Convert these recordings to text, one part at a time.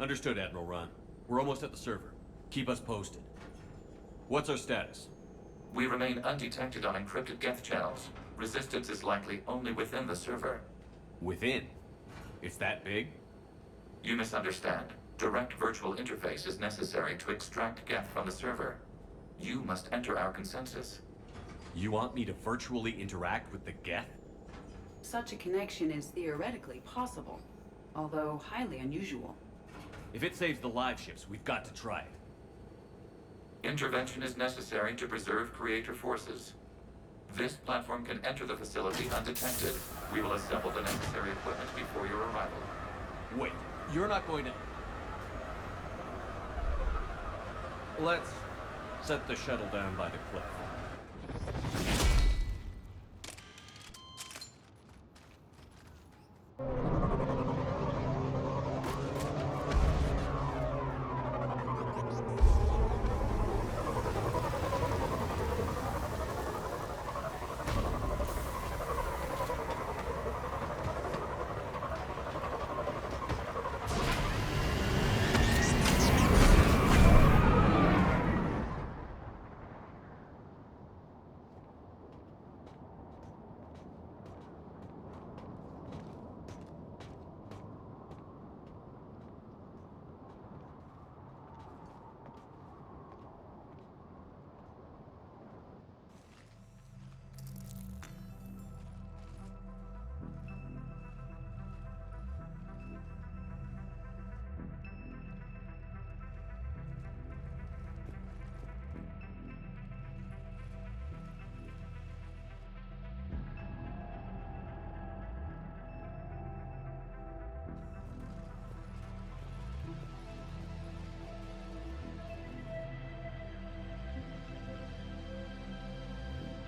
Understood, Admiral Ron. We're almost at the server. Keep us posted. What's our status? We remain undetected on encrypted Geth channels. Resistance is likely only within the server. Within? It's that big? You misunderstand. Direct virtual interface is necessary to extract Geth from the server. You must enter our consensus. You want me to virtually interact with the Geth? Such a connection is theoretically possible, although highly unusual. If it saves the live ships, we've got to try it. Intervention is necessary to preserve creator forces. This platform can enter the facility undetected. We will assemble the necessary equipment before your arrival. Wait, you're not going to... Let's set the shuttle down by the cliff.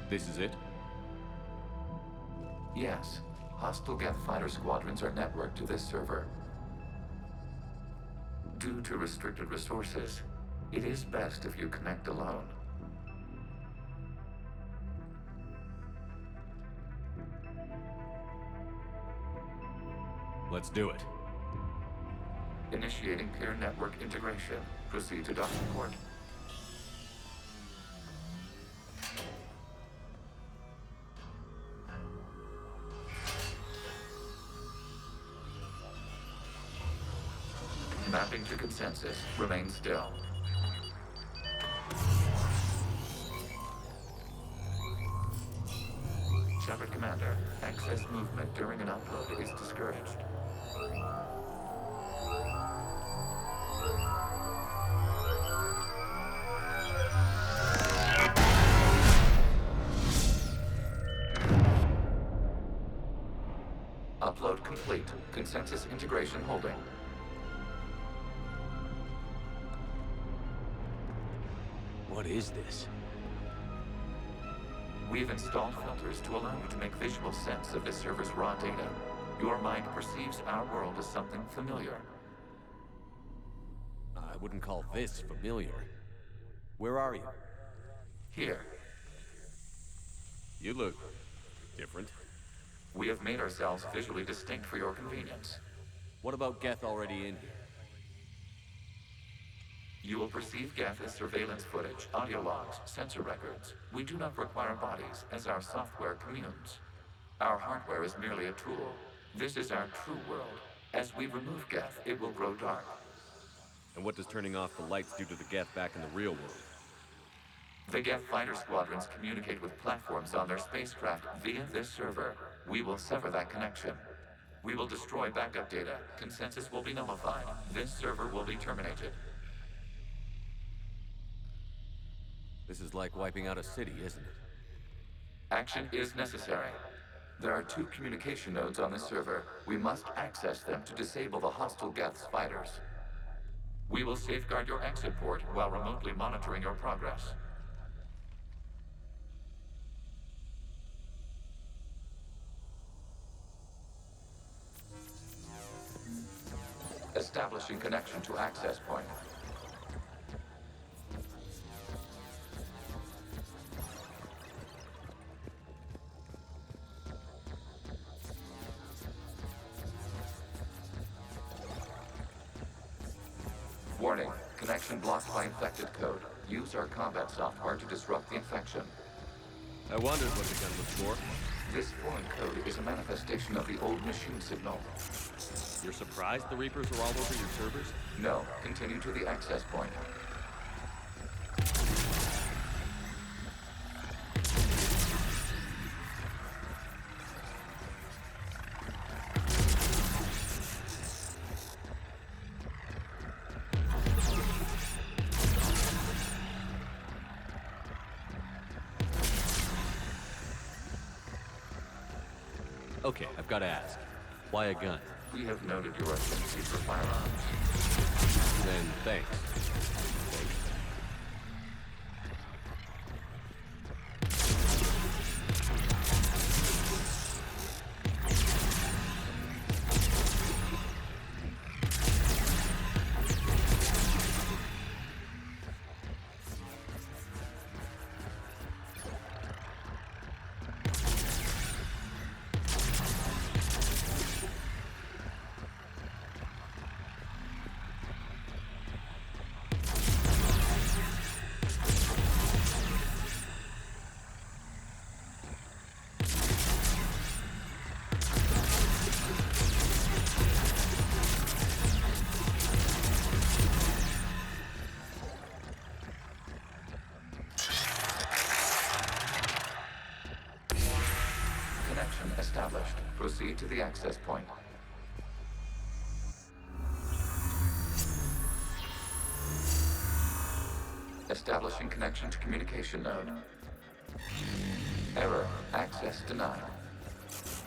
This is it? Yes. Hostile Geth fighter squadrons are networked to this server. Due to restricted resources, it is best if you connect alone. Let's do it. Initiating peer network integration. Proceed to docking port. Mapping to consensus. Remain still. Shepard Commander, excess movement during an upload is discouraged. Upload complete. Consensus integration holding. What is this? We've installed filters to allow you to make visual sense of this server's raw data. Your mind perceives our world as something familiar. I wouldn't call this familiar. Where are you? Here, You look... different. we have made ourselves visually distinct for your convenience. What about Geth already in here? You will perceive Geth as surveillance footage, audio logs, sensor records. We do not require bodies, as our software communes. Our hardware is merely a tool. This is our true world. As we remove Geth, it will grow dark. And what does turning off the lights do to the Geth back in the real world? The Geth fighter squadrons communicate with platforms on their spacecraft via this server. We will sever that connection. We will destroy backup data. Consensus will be nullified. This server will be terminated. This is like wiping out a city, isn't it? Action is necessary. There are 2 communication nodes on this server. We must access them to disable the hostile Geth's fighters. We will safeguard your exit port while remotely monitoring your progress. Establishing connection to access point. Connection blocked by infected code. Use our combat software to disrupt the infection. I wondered what the gun was for. This foreign code is a manifestation of the old machine signal. You're surprised the Reapers are all over your servers? No, continue to the access point. Okay, I've got to ask. Why a gun? We have noted your affinity for firearms. Then thanks. Connection established. Proceed to the access point. Establishing connection to communication node. Error. Access denied.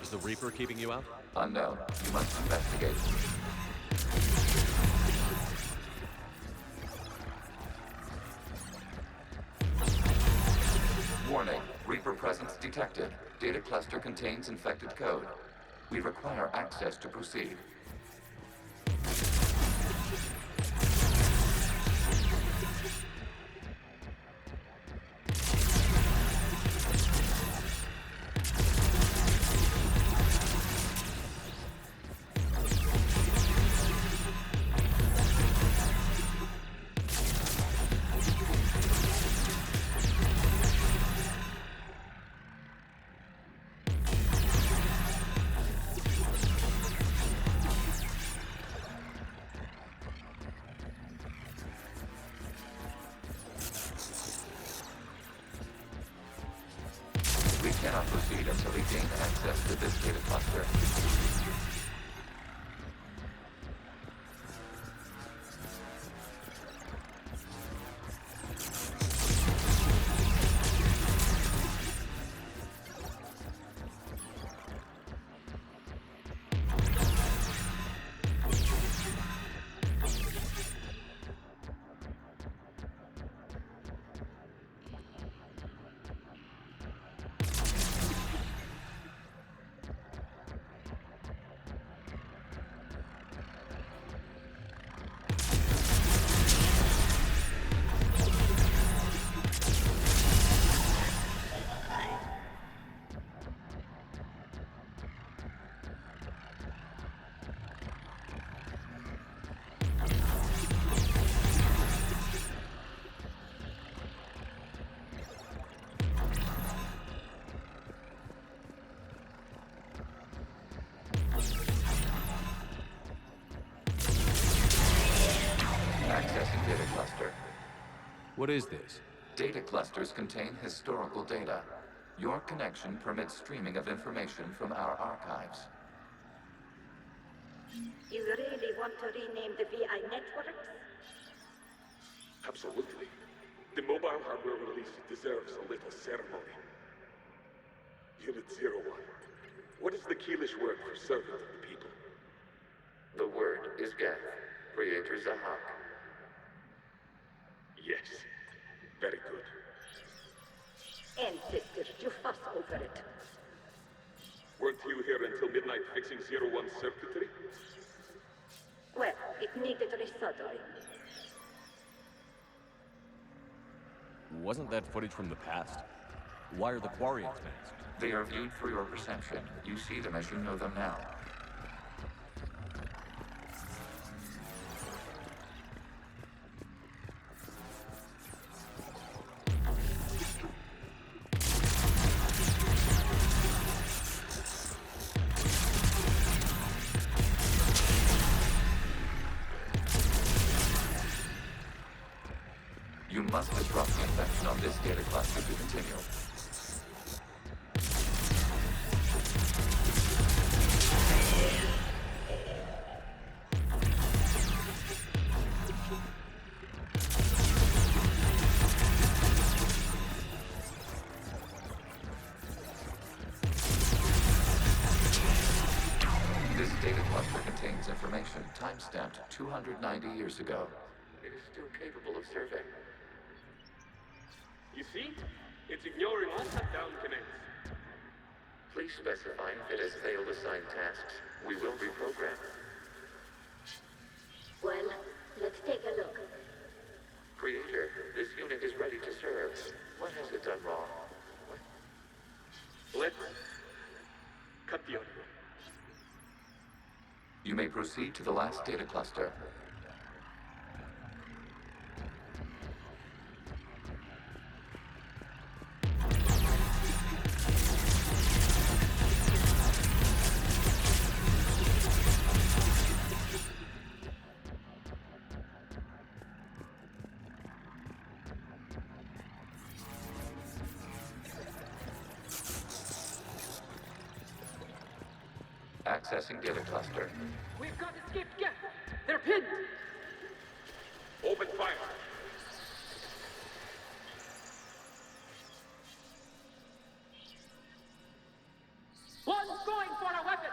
Is the Reaper keeping you out? Unknown. You must investigate. Warning. Reaper presence detected. Data cluster contains infected code. We require access to proceed. We cannot proceed until we gain access to this data cluster. Accessing data cluster. What is this? Data clusters contain historical data. Your connection permits streaming of information from our archives. You really want to rename the VI networks? Absolutely. The mobile hardware release deserves a little ceremony. Unit 01. What is the Keelish word for servant of the people? The word is Geth. Creator Zahak. Yes. Very good. Ancestors, you fuss over it. Weren't you here until midnight fixing 01's circuitry? Well, it needed resoldering. Wasn't that footage from the past? Why are the Quarians masked? They are viewed for your perception. You see them as you know them now. must disrupt the infection on this data cluster to continue. This data cluster contains information time-stamped 290 years ago. It is still capable of serving. You see? It's ignoring all shutdown commands. Please specify if it has failed assigned tasks. We will reprogram. Well, let's take a look. Creator, this unit is ready to serve. What has it done wrong? Let's cut the audio. You may proceed to the last data cluster. Accessing data cluster. We've got escaped guests. They're pinned. Open fire. One's going for a weapon.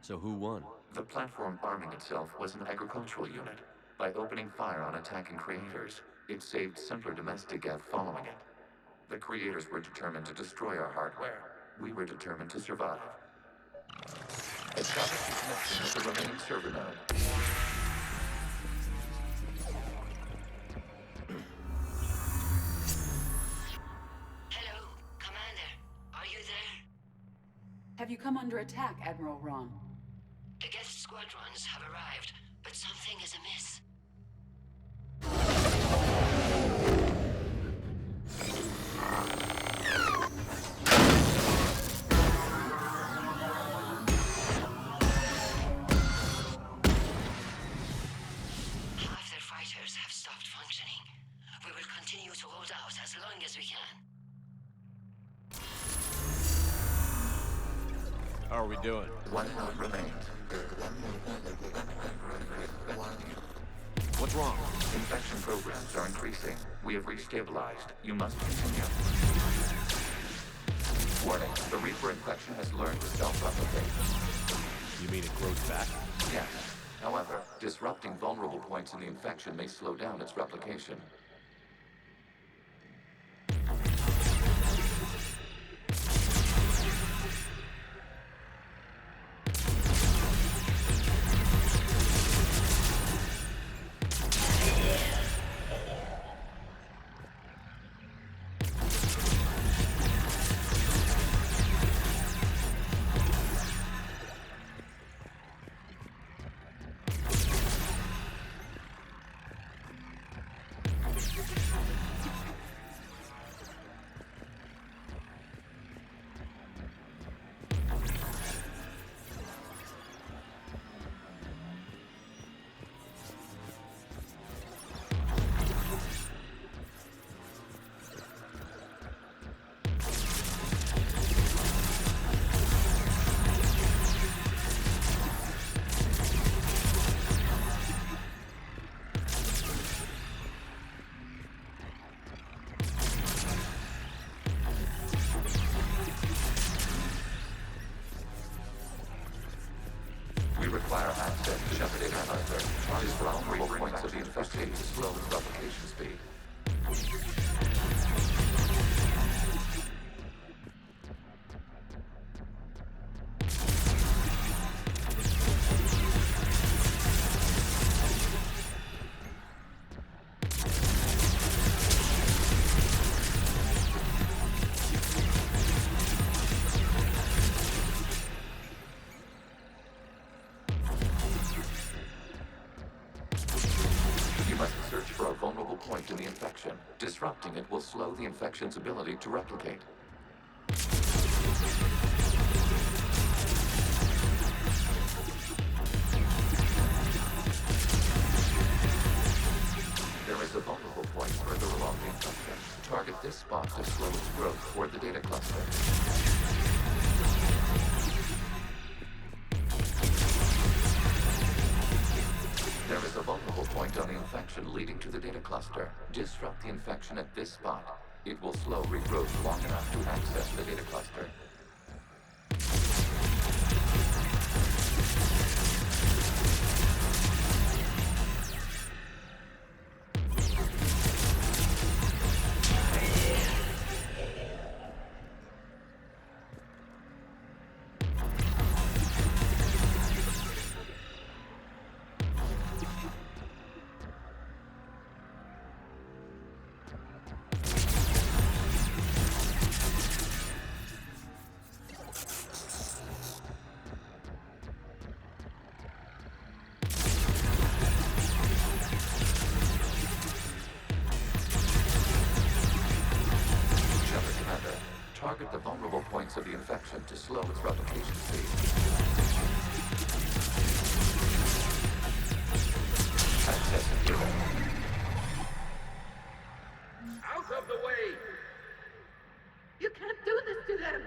So who won? The platform arming itself was an agricultural unit. By opening fire on attacking creators, it saved simpler domestic Geth following it. The creators were determined to destroy our hardware. We were determined to survive. Establish a connection with the remaining server node. Hello, Commander. Are you there? Have you come under attack, Admiral Ron? The guest squadrons have arrived, but something is amiss. Half their fighters have stopped functioning. We will continue to hold out as long as we can. How are we doing? One node remains. What's wrong? Infection programs are increasing. We have restabilized. You must continue. Warning, the Reaper infection has learned to self-replicate. You mean it grows back? Yes. However, disrupting vulnerable points in the infection may slow down its replication. Require access to Shepherd Analyzer. These vulnerable points of the infestation to slow its replication speed. Search for a vulnerable point in the infection. Disrupting it will slow the infection's ability to replicate. is a vulnerable point further along the infection. Target this spot to slow its growth toward the data cluster. There is a vulnerable point on the infection leading to the data cluster. Disrupt the infection at this spot. It will slow regrowth long enough to access the data cluster. Target the vulnerable points of the infection to slow its replication speed. Accessing data. Out of the way! You can't do this to them!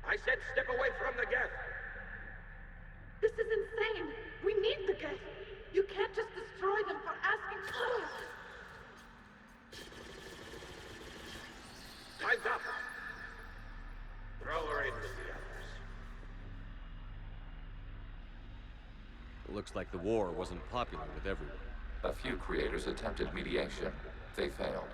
I said step away from the geth! This is insane! We need the geth! You can't just destroy them for asking for it! Time's up! Throw her in with the others. It looks like the war wasn't popular with everyone. A few creators attempted mediation. They failed.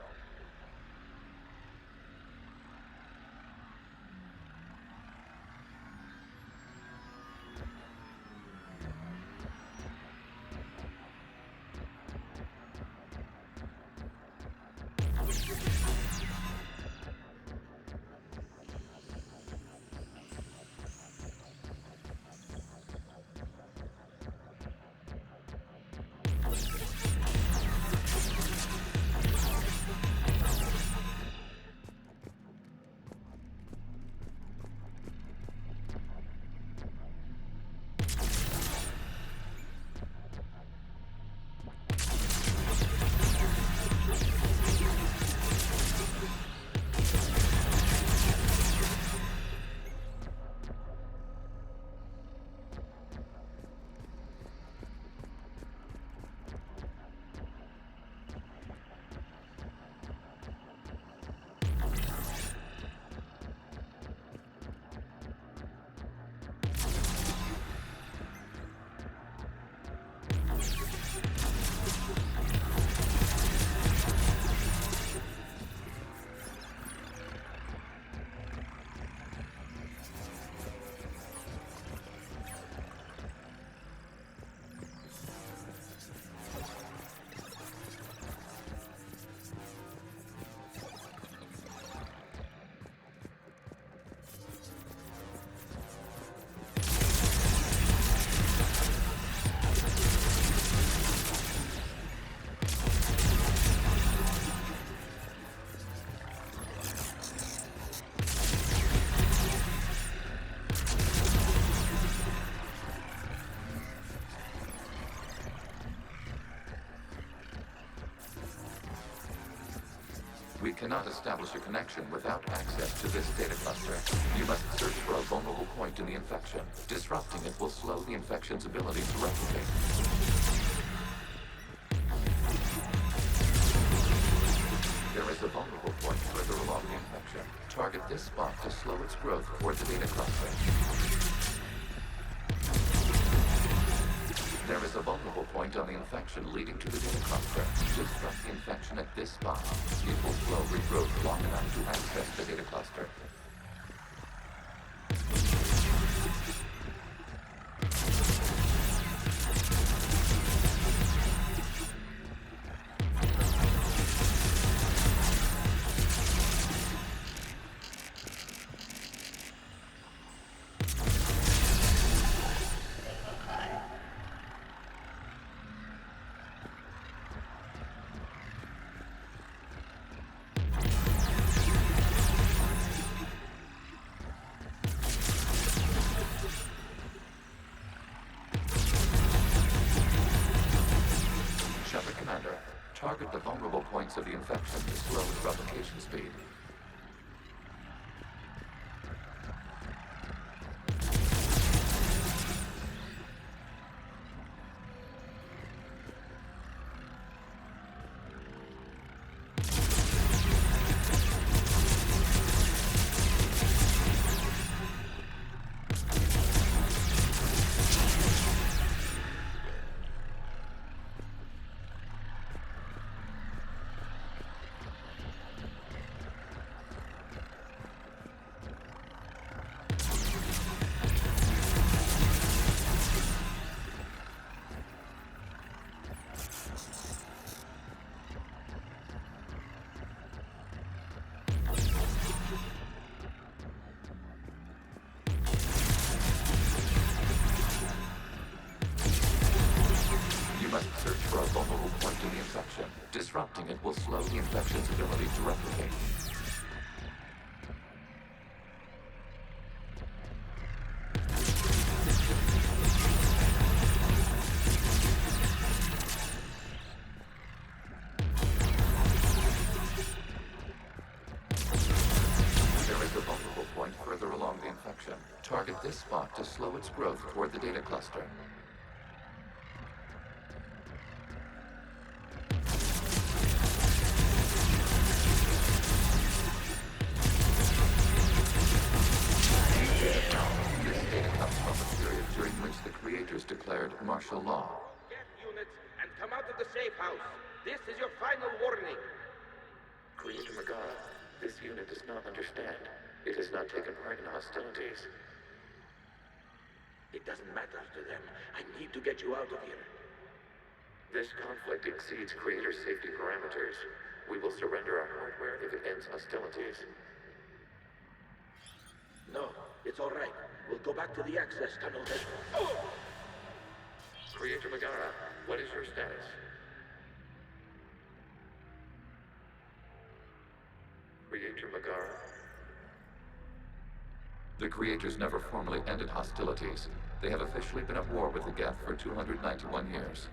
We cannot establish a connection without access to this data cluster. You must search for a vulnerable point in the infection. Disrupting it will slow the infection's ability to replicate. There is a vulnerable point further along the infection. Target this spot to slow its growth toward the data cluster. There is a vulnerable point on the infection leading to the data cluster. Disrupt the infection at this spot. It will slow regrowth long enough to access the data cluster. vulnerable points of the infection to slow its replication speed. Disrupting it will slow the infection's ability to replicate. There is a vulnerable point further along the infection. Target this spot to slow its growth toward the data cluster. Declared martial law. Get units and come out of the safe house. This is your final warning. Creator Megara, this unit does not understand. It has not taken part in hostilities. It doesn't matter to them. I need to get you out of here. This conflict exceeds Creator's safety parameters. We will surrender our hardware if it ends hostilities. No, it's all right. We'll go back to the access tunnel then. Oh! Creator Megara, what is your status? Creator Megara? The Creators never formally ended hostilities. They have officially been at war with the Geth for 291 years.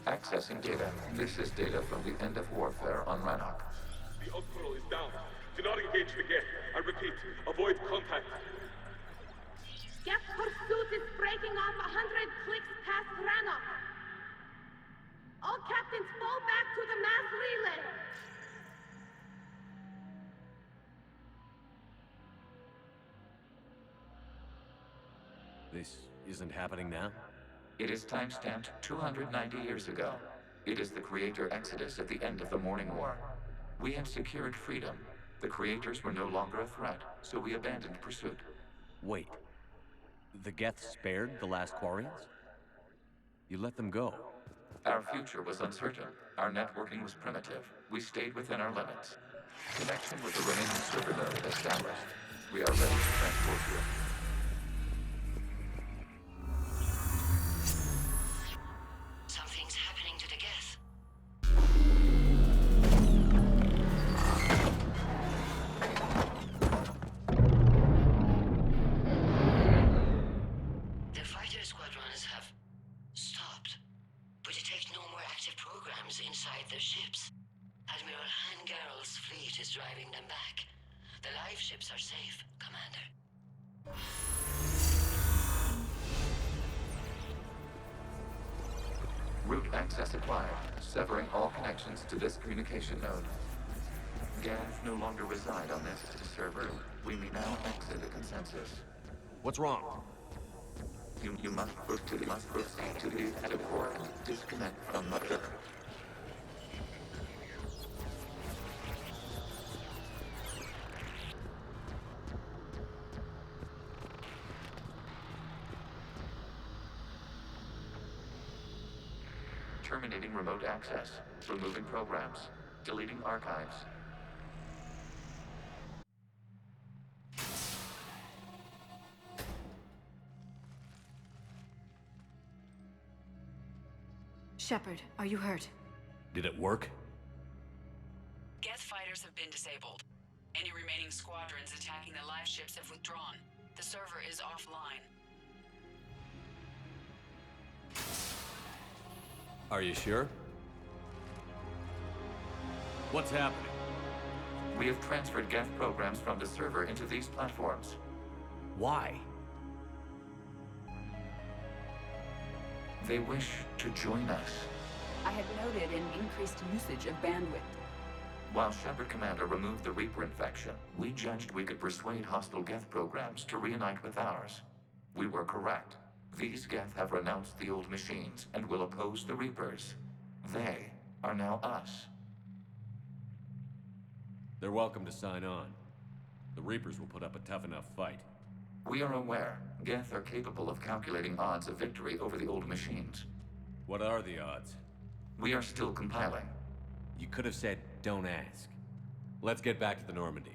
Accessing data. This is data from the end of warfare on Rannoch. The Outpool is down. Do not engage the Geth. I repeat, avoid contact. Geth pursuit is breaking off 100 clicks past Rannoch. All captains fall back to the mass relay. This isn't happening now? It is timestamped 290 years ago. It is the Creator Exodus at the end of the Morning War. We had secured freedom. The Creators were no longer a threat, so we abandoned pursuit. Wait. The Geth spared the last Quarians? You let them go. Our future was uncertain. Our networking was primitive. We stayed within our limits. Connection with the remaining server node established. We are ready to transport you. Something's happening to the Geth. The fighter squadrons have stopped. We detect no more active programs inside their ships. Admiral Han Garrel's fleet is driving them back. The live ships are safe, Commander. Route access acquired, severing all connections to this communication node. Geth no longer reside on this server. We may now exit the consensus. What's wrong? You must proceed to the active port. Disconnect from Mother. Terminating remote access. Removing programs. Deleting archives. Shepard, are you hurt? Did it work? Geth fighters have been disabled. Any remaining squadrons attacking the live ships have withdrawn. The server is offline. Are you sure? What's happening? We have transferred Geth programs from the server into these platforms. Why? They wish to join us. I had noted an increased usage of bandwidth. While Shepard Commander removed the Reaper infection, we judged we could persuade hostile Geth programs to reunite with ours. We were correct. These Geth have renounced the old machines and will oppose the Reapers. They are now us. They're welcome to sign on. The Reapers will put up a tough enough fight. We are aware Geth are capable of calculating odds of victory over the old machines. What are the odds? We are still compiling. You could have said, don't ask. Let's get back to the Normandy.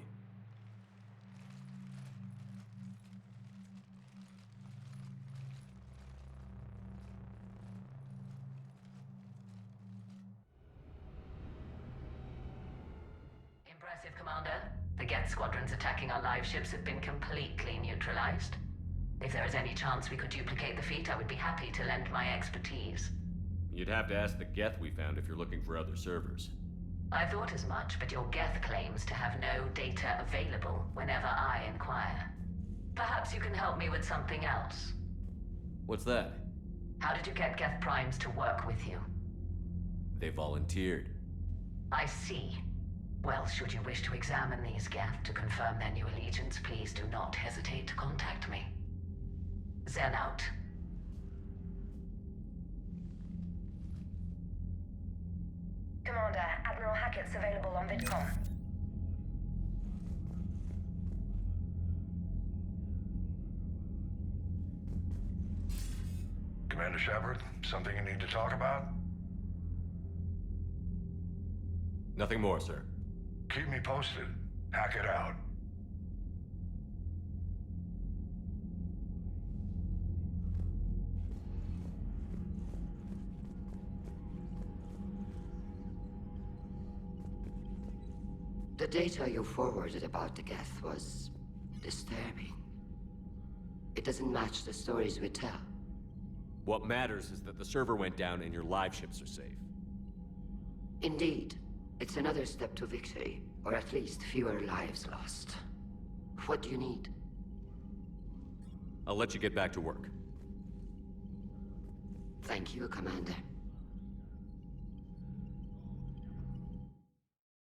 Impressive, Commander. The Geth squadrons attacking our live ships have been completely neutralized. If there is any chance we could duplicate the feat, I would be happy to lend my expertise. You'd have to ask the Geth we found if you're looking for other servers. I thought as much, but your Geth claims to have no data available whenever I inquire. Perhaps you can help me with something else. What's that? How did you get Geth Primes to work with you? They volunteered. I see. Well, should you wish to examine these Geth to confirm their new allegiance, please do not hesitate to contact me. Zen out. Commander, Admiral Hackett's available on VidCom. Commander Shepard, something you need to talk about? Nothing more, sir. Keep me posted. Hackett out. The data you forwarded about the Geth was disturbing. It doesn't match the stories we tell. What matters is that the server went down and your live ships are safe. Indeed. It's another step to victory, or at least fewer lives lost. What do you need? I'll let you get back to work. Thank you, Commander.